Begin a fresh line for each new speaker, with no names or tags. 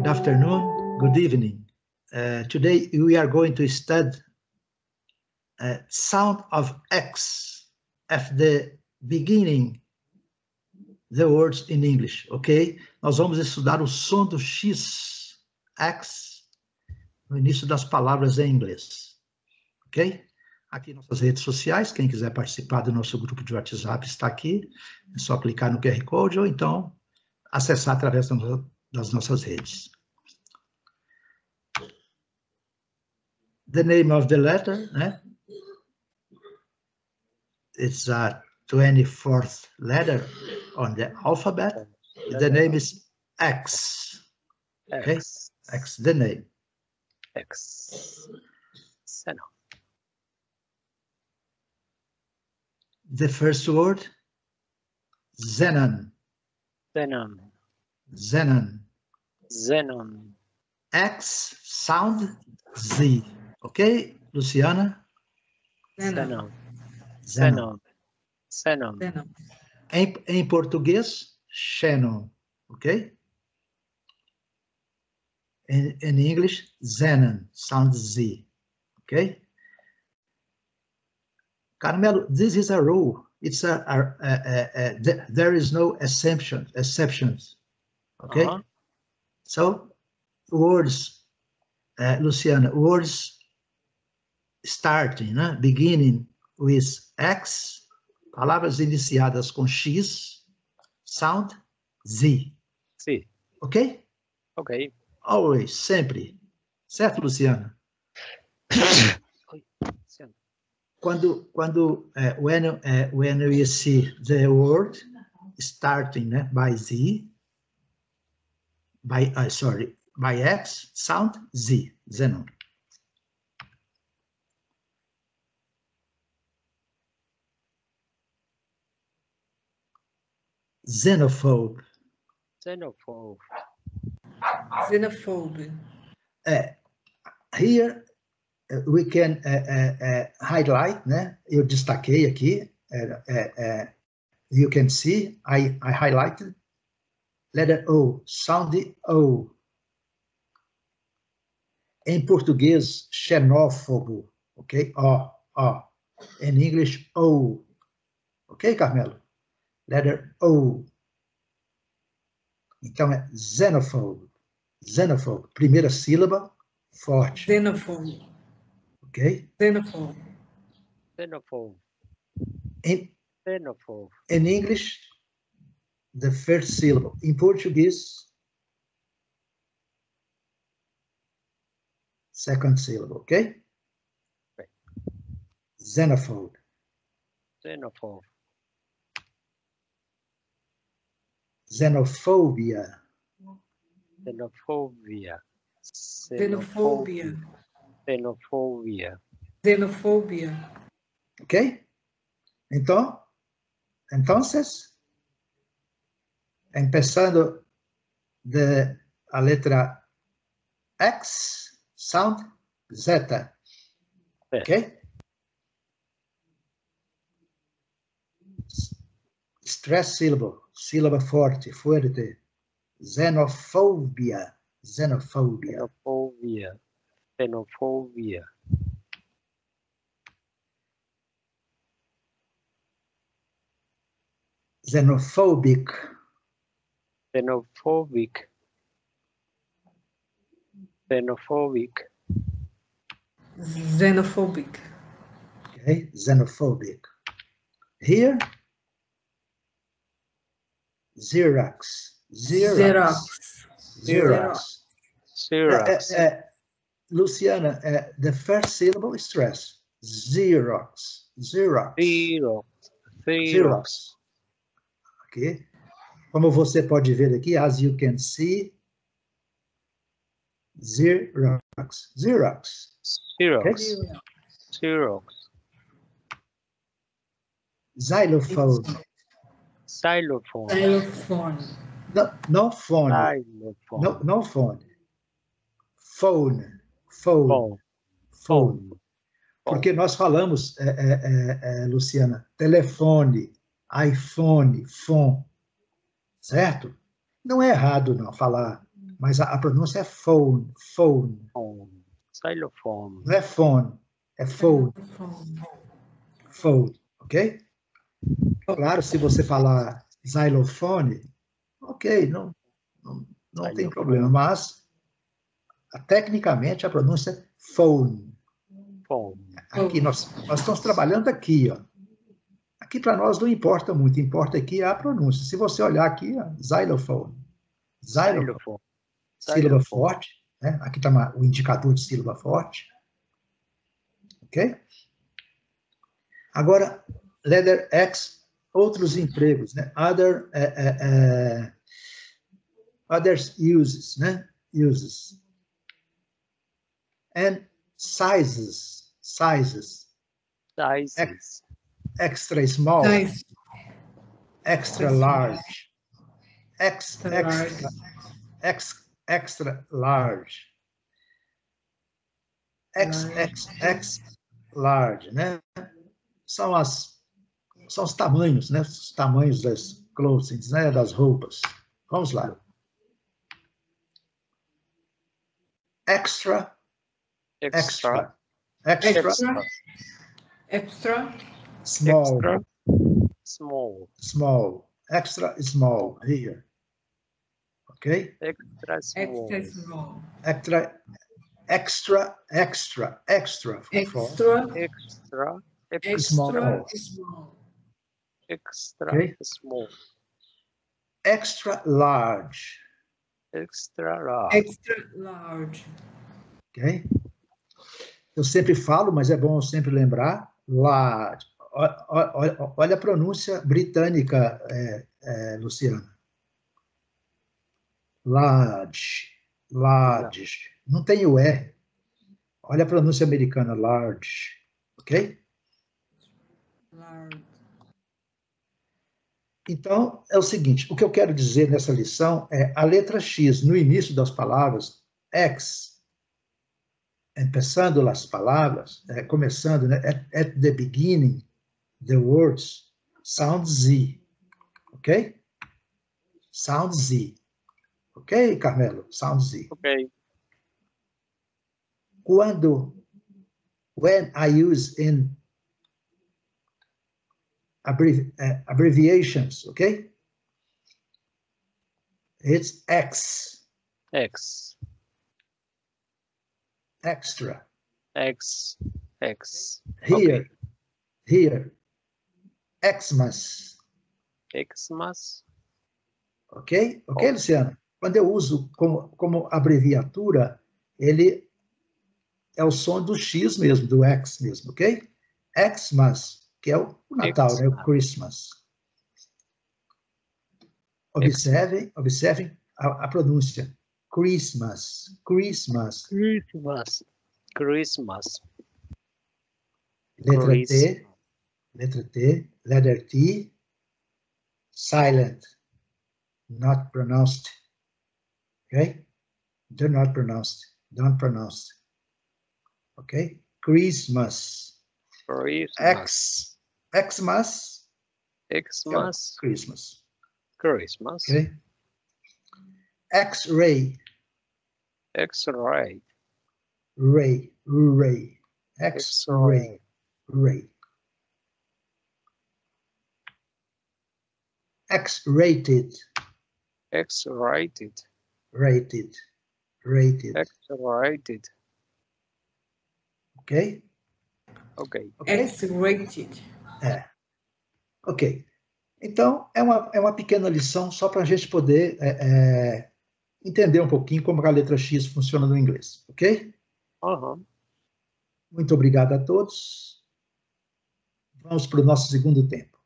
Good afternoon, good evening. Today we are going to study sound of X at the beginning, the words in English, ok? Nós vamos estudar o som do X, X, no início das palavras em inglês, ok? Aqui nossas redes sociais, quem quiser participar do nosso grupo de WhatsApp está aqui, é só clicar no QR Code ou então acessar através das nossas redes. The name of the letter, né? It's a 24th letter on the alphabet. The name is X. Okay? X, the name.
X. Xenon.
The first word, xenon.
Xenon.
Xenon.
Xenon.
X, sound Z. Ok, Luciana?
Xenon.
Xenon.
Xenon. Xenon.
Em português, Shannon. Ok? In English, Xenon, sound Z. Ok? Carmelo, this is a rule. It's there is no exceptions. Okay? So, words, Luciana, words starting, né? Beginning with X, palavras iniciadas com X, sound Z.
Sim.
Ok?
Ok.
Always, sempre. Certo, Luciana? When we see the word starting by Z, by X, sound Z, xenon. Xenophobe.
Xenophobe.
Xenophobe.
Here we can highlight, né? Eu destaquei aqui. You can see, I highlighted letter O, sound O. Em português, xenófobo, ok? O. In English, O. Ok, Carmelo? Letter O. Então é xenophobe. Xenophobe. Primeira sílaba, forte.
Xenophobe.
Ok?
Xenophobe.
Xenophobe.
In English, the first syllable. In Portuguese, second syllable, okay? Xenophobe.
Xenophobe.
Xenophobia.
Xenophobia.
Xenofobia.
Xenofobia.
Xenofobia.
Ok? Entonces, empezando de a letra X, sound Z. Ok? Stress syllable, sílaba forte, fuerte. Xenofobia. Xenofobia.
Xenofobia. Xenofobia.
Xenophobic.
Xenophobic. Xenophobic.
Xenophobic.
Okay, xenophobic. Here, Xerox.
Xerox.
Xerox.
Xerox.
Luciana, the first syllable is stress. Xerox. Xerox.
Xerox.
Xerox. Ok? Como você pode ver aqui, as you can see, Xerox. Xerox.
Xerox.
Okay?
Xerox.
Xylophone.
Xylophone.
Xylophone.
No phone.
Xylophone.
No phone. Phone. Porque nós falamos, Luciana, telefone, iPhone, phone, certo? Não é errado não falar mas a pronúncia é phone, phone.
Phone. Xylophone.
Não é phone, é phone,
Xylophone.
phone, ok? Claro, se você falar xylofone, ok, não tem problema, mas tecnicamente a pronúncia é phone.
Phone.
Aqui nós estamos trabalhando aqui, ó. Aqui para nós não importa muito, importa aqui a pronúncia. Se você olhar aqui, ó, xylophone,
Xylophone.
sílaba
Xylophone.
forte, né? Aqui está o indicador de sílaba forte, ok? Agora, letter X, outros empregos, né? Others uses, né? Uses. And sizes.
Sizes.
Extra small,
Size.
extra large, extra large, XXX large, né? São os tamanhos, né? Os tamanhos das clothings, né? Das roupas. Vamos lá. Extra.
Extra.
Small.
Extra. Small.
Small. Extra small. Here. Okay?
Extra small.
Extra small.
Extra.
Extra
Small.
small.
Extra
Okay.
small.
Extra large.
Extra large.
Extra large.
Ok? Eu sempre falo, mas é bom sempre lembrar. Large. Olha a pronúncia britânica, Luciana. Large. Large. Não tem o E. Olha a pronúncia americana, large. Ok?
Large.
Então, é o seguinte, o que eu quero dizer nessa lição é a letra X no início das palavras, X, começando as palavras, começando, né, at the beginning, the words, sound Z, ok? Sound Z. Ok, Carmelo? Sound Z.
Ok.
When I use in abbreviations, okay? It's X.
X.
Extra.
X.
Here.
Okay.
Here. Xmas.
Xmas.
Ok? Ok, Luciana? Quando eu uso como abreviatura, ele é o som do X mesmo, do X mesmo, ok? Xmas, que é o Natal, né? O Christmas. Observem a pronúncia. Christmas. Letra T, letter T, silent, not pronounced. Okay? Don't pronounce. Okay? Xmas. Christmas. Okay? X-ray. Ray. X-ray. Ray. X-rated. Rated. Ok?
X-rated.
Ok. Então, é uma pequena lição só para a gente poder entender um pouquinho como a letra X funciona no inglês, ok? Muito obrigado a todos. Vamos para o nosso segundo tempo.